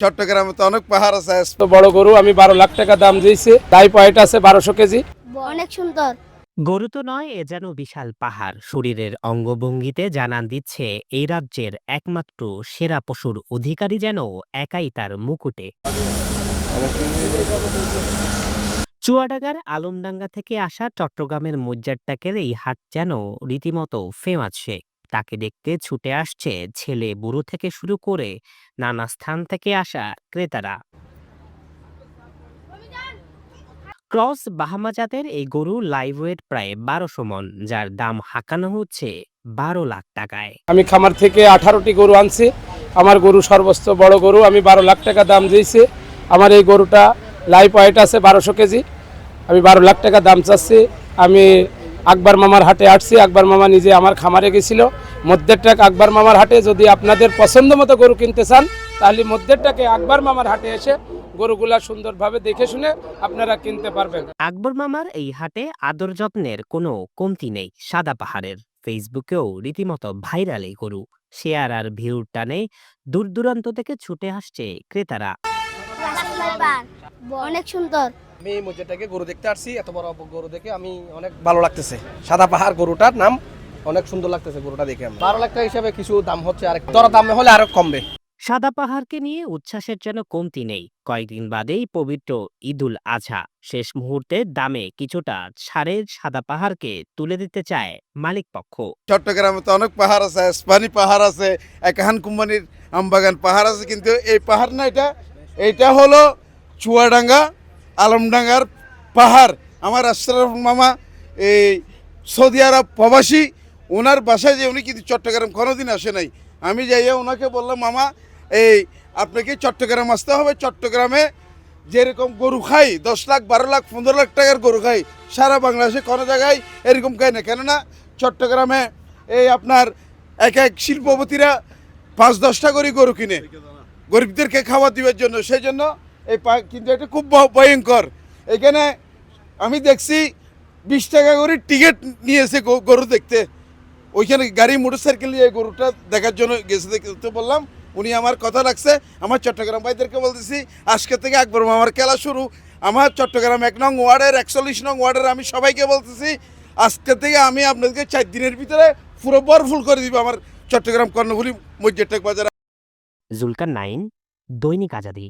চট্টগ্রামে তো অনেক পাহাড় আছে। তো বড় গরু আমি 12 লাখ টাকা দাম দিয়েছি, তাই পয়েট আছে 1200 কেজি। অনেক সুন্দর। গরু তো নয়, এ যেন বিশাল পাহাড়। শরীরের অঙ্গভঙ্গিতে জানান দিচ্ছে এই রাজ্যের একমাত্র সেরা পশুর অধিকারী যেন একাই তার মুকুটে। চুয়াডাঙ্গার আলমডাঙ্গা থেকে আসা চট্টগ্রামের মজ্জারটাকের এই হাট যেন রীতিমতো ফেমাস। তাকে দেখতে ছুটে আসছে ছেলে বুড়ো থেকে শুরু করে নানা স্থান থেকে আসা ক্রেতারা। ক্রস বাহামা জাতের এই গরু লাইভ ওয়েট প্রায় 1200 মন, যার দাম হাঁকানো হচ্ছে 12 লাখ টাকায়। আমি খামার থেকে 18টি গরু আনছি। আমার গরু সর্বোচ্চ বড় গরু আমি 12 লাখ টাকা দাম দিয়েছি। আমার এই গরুটা লাইভ ওয়েট আছে 1200 কেজি। আমি 12 লাখ টাকা দাম চাচ্ছি। আমি আকবর মামার হাটে আসছি। আকবর মামা নিজে আমার খামারে গেছিল। মধ্যেরটাক আকবর মামার হাটে যদি আপনাদের পছন্দ মতো গরু কিনতে চান, তাহলে মধ্যেরটাকে আকবর মামার হাটে এসে গরুগুলা সুন্দরভাবে দেখে শুনে আপনারা কিনতে পারবেন। আকবর মামার এই হাটে আদর যত্নের কোনো কমতি নেই। সাদা পাহাড়ের ফেসবুকেও রীতিমতো ভাইরাল এই গরু। শেয়ার আর ভিউর টানে দূর দূরান্ত থেকে ছুটে আসছে ক্রেতারা। অনেক সুন্দর। আমি মজ্জাটাকে গরু দেখতে আসছি, এত বড় গরু দেখে আমি অনেক ভালো লাগতেছে। সাদা পাহাড় গরুটার নাম অনেক সুন্দর লাগতেছে গরুটা দেখে। 12 লাখ টাকা হিসাবে কিছু দাম হচ্ছে, আর দর দাম হলে আরো কমবে। সাদা পাহাড়কে নিয়ে উচ্ছ্বাসের যেন কমতি নেই। কয়েকদিন বাদেই পবিত্র ঈদুল আজহা। শেষ মুহূর্তে দামে কিছুটা ছাড়ে সাদা পাহাড়কে তুলে দিতে চায় মালিক পক্ষ। চট্টগ্রামে তো অনেক পাহাড় আছে, স্পানি পাহাড় আছে, একাহান কোম্পানির আমবাগান পাহাড় আছে, কিন্তু এই পাহাড় না, এটা হলো চুয়াডাঙ্গা আলমডাঙ্গার পাহাড়। আমার আশরাফ মামা এই সৌদি আরব প্রবাসী, ওনার বাসায় যে উনি কিন্তু চট্টগ্রাম কোনোদিন আসে নাই। আমি যাইয়া ওনাকে বললাম, মামা এই আপনাকে চট্টগ্রাম আসতে হবে। চট্টগ্রামে যেরকম গরু খাই 10 লাখ 12 লাখ 15 লাখ টাকার গরু খাই, সারা বাংলাদেশে কোনো জায়গায় এরকম খাই না। কেননা চট্টগ্রামে এই আপনার এক শিল্পপতিরা 5-10টা করে গরু কিনে গরিবদেরকে খাওয়া দিবার জন্য। সেই জন্য কিন্তু এটা খুব ভয়ঙ্কর। এখানে আমি দেখছি 20 টাকা করে টিকিট নিয়েছে গরু দেখতে। ওইখানে গাড়ি মোটরসাইকেল নিয়ে গরুটা দেখার জন্য গেছে। দেখতে বললাম, উনি আমার কথা রাখছে। আমার চট্টগ্রাম ভাইদেরকে বলতেছি, আজকে থেকে আকবর মামার খেলা শুরু। আমার চট্টগ্রাম 1 নং ওয়ার্ডের 41 নং ওয়ার্ডের আমি সবাইকে বলতেছি, আজকে থেকে আমি আপনাদেরকে 4 দিনের ভিতরে পুরো বরফুল করে দিব আমার চট্টগ্রাম কর্ণফুলী মজ্জারটাক বাজার। জুলকার 9, দৈনিক আজাদী।